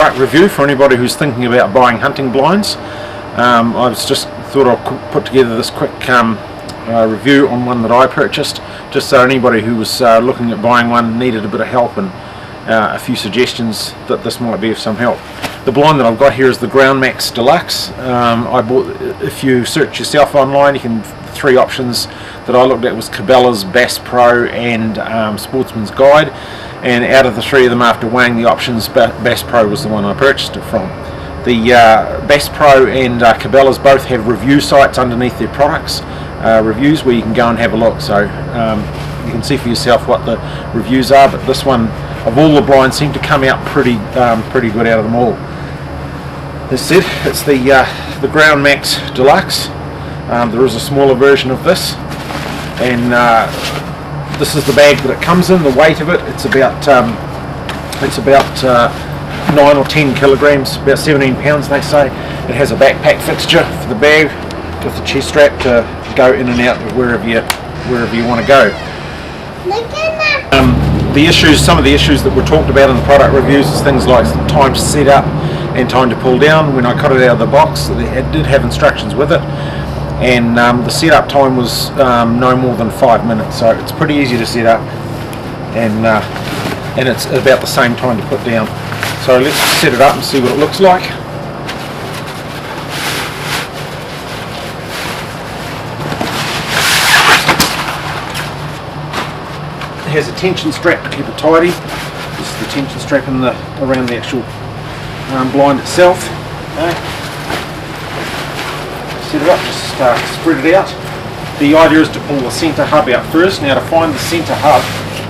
Review for anybody who's thinking about buying hunting blinds. I just thought I'd put together this quick review on one that I purchased, just so anybody who was looking at buying one needed a bit of help and a few suggestions that this might be of some help. The blind that I've got here is the Ground Max Deluxe. I bought, if you search yourself online, you can, three options that I looked at was Cabela's, Bass Pro and Sportsman's Guide. And out of the three of them, after weighing the options, Bass Pro was the one I purchased it from. The Bass Pro and Cabela's both have review sites underneath their products, reviews where you can go and have a look. So you can see for yourself what the reviews are. But this one, of all the blinds, seemed to come out pretty good out of them all. As said, it's the Ground Max Deluxe. There is a smaller version of this, and this is the bag that it comes in. The weight of it, it's about 9 or 10 kilograms, about 17 pounds they say. It has a backpack fixture for the bag with the chest strap to go in and out of wherever you want to go. Some of the issues that were talked about in the product reviews is things like time to set up and time to pull down. When I got it out of the box, it did have instructions with it. And the setup time was no more than 5 minutes, so it's pretty easy to set up, and it's about the same time to put down. So let's set it up and see what it looks like. It has a tension strap to keep it tidy. This is the tension strap around the actual blind itself. Okay. Set it up, just spread it out. The idea is to pull the centre hub out first. Now, to find the centre hub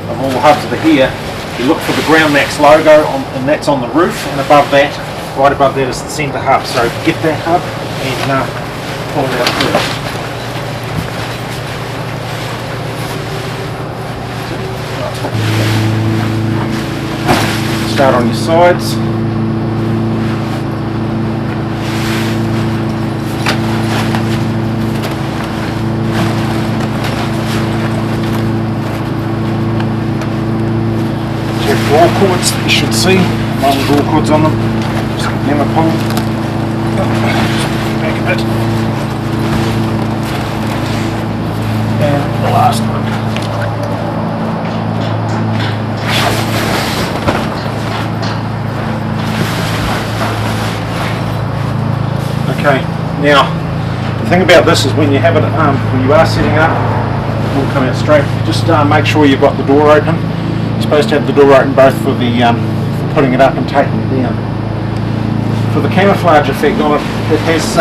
of all the hubs that are here, you look for the Ground Max logo, and that's on the roof, and above that, right above that, is the centre hub. So get that hub and pull it out first. Start on your sides. Draw cords that you should see, long draw cords on them, just hammer pull, back a bit, and the last one. Okay, now the thing about this is when you have it, when you are setting up, it will come out straight. Just make sure you've got the door open. You're supposed to have the door open both for the for putting it up and taking it down. For the camouflage effect on it, it has,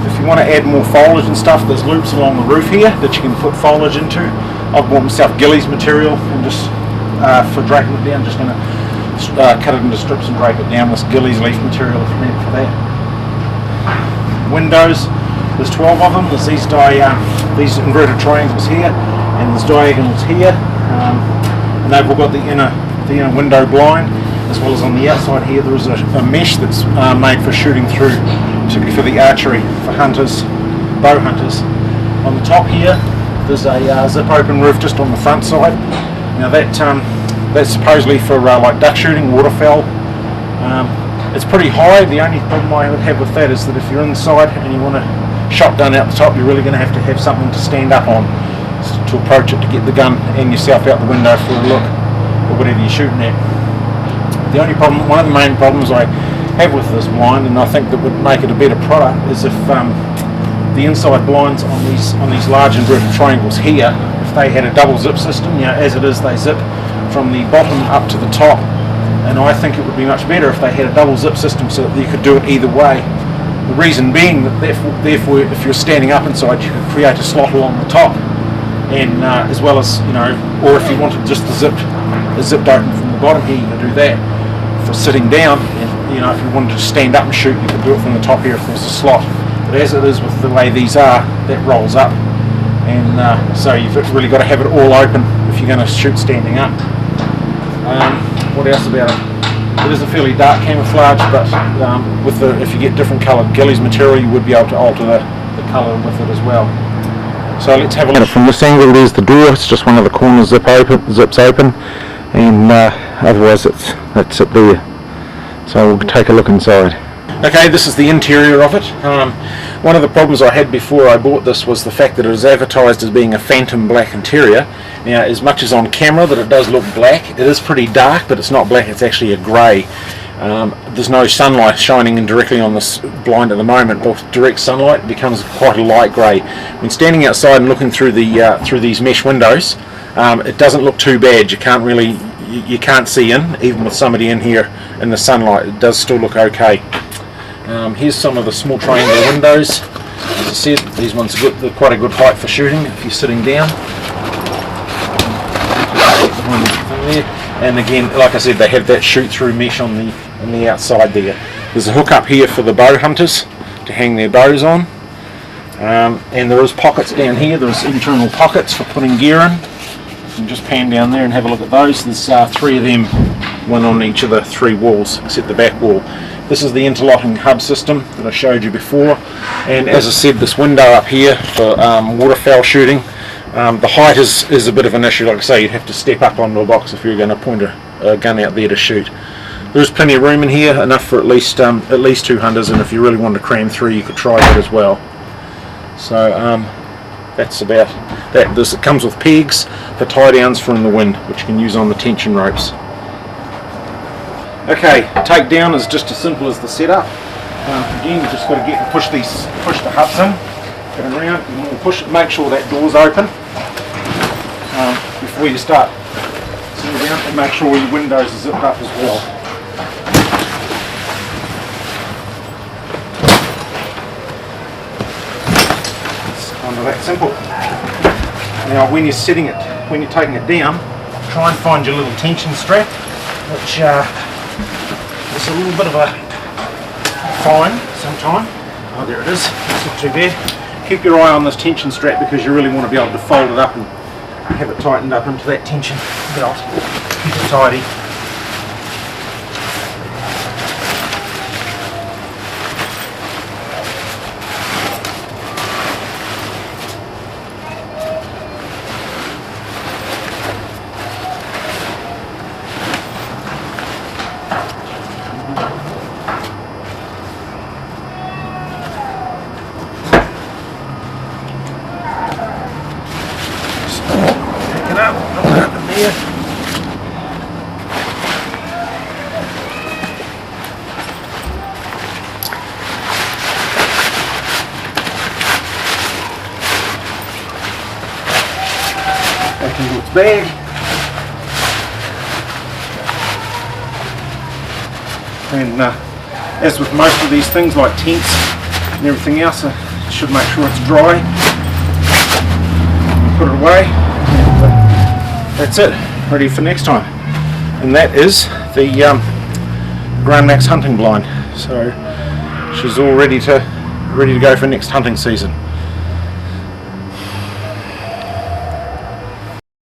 if you want to add more foliage and stuff, there's loops along the roof here that you can put foliage into. I've bought myself ghillies material, and just for draping it down, just going to cut it into strips and drape it down with ghillies leaf material if you need for that. Windows, there's 12 of them. There's these inverted triangles here, and there's diagonals here. And they've all got the inner window blind, as well as on the outside here there is a mesh that's made for shooting through, particularly for the archery, for hunters, bow hunters. On the top here there's a zip open roof just on the front side. Now that's supposedly for like duck shooting, waterfowl. It's pretty high. The only problem I would have with that is that if you're inside and you want to shotgun out the top, you're really going to have something to stand up on to approach it to get the gun and yourself out the window for a look or whatever you're shooting at. The only problem, one of the main problems I have with this blind, and I think that would make it a better product, is if the inside blinds on these large inverted triangles here, if they had a double zip system, you know, as it is they zip from the bottom up to the top, and I think it would be much better if they had a double zip system so that you could do it either way. The reason being that therefore if you're standing up inside, you could create a slot along the top, and as well as, you know, or if you wanted just the zipped open from the bottom here, you could do that for sitting down. And, you know, if you wanted to stand up and shoot, you could do it from the top here if there's a slot. But as it is with the way these are, that rolls up, and so you've really got to have it all open if you're going to shoot standing up. What else about it? It is a fairly dark camouflage, but if you get different coloured ghillies material, you would be able to alter the colour with it as well. So let's have a look. From this angle, there's the door. It's just one of the corners zips open, and otherwise that's it there. So we'll take a look inside. Okay, this is the interior of it. One of the problems I had before I bought this was the fact that it was advertised as being a phantom black interior. Now, as much as on camera that it does look black, it is pretty dark, but it's not black, it's actually a grey. There's no sunlight shining in directly on this blind at the moment, but with direct sunlight it becomes quite a light grey. When standing outside and looking through these mesh windows, it doesn't look too bad. You can't see in, even with somebody in here in the sunlight. It does still look okay. Here's some of the small triangular windows. As I said, these ones are good, they're quite a good height for shooting if you're sitting down. And again, like I said, they have that shoot-through mesh on the outside there. There's a hook up here for the bow hunters to hang their bows on. And there is pockets down here. There's internal pockets for putting gear in. You can just pan down there and have a look at those. There's 3 of them, one on each of the 3 walls, except the back wall. This is the interlocking hub system that I showed you before, and as I said, this window up here for waterfowl shooting, the height is a bit of an issue. Like I say, you'd have to step up onto a box if you're going to point a gun out there to shoot. There's plenty of room in here, enough for at least 2 hunters, and if you really wanted to cram 3, you could try that as well. So that's about that. It comes with pegs for tie downs from the wind, which you can use on the tension ropes. Okay, takedown is just as simple as the setup. Again, you've just got to push the hubs in, get it around, and we'll push it, make sure that door's open before you start sitting down, and make sure your windows are zipped up as well. It's kind of that simple. Now, when you're taking it down, try and find your little tension strap, which it's a little bit of a fine sometime. Oh, there it is. It's not too bad. Keep your eye on this tension strap because you really want to be able to fold it up and have it tightened up into that tension belt. Keep it tidy. Back into its bag. And as with most of these things like tents and everything else, you should make sure it's dry. Put it away. That's it, ready for next time. And that is the Grand Max hunting blind. So she's all ready to go for next hunting season.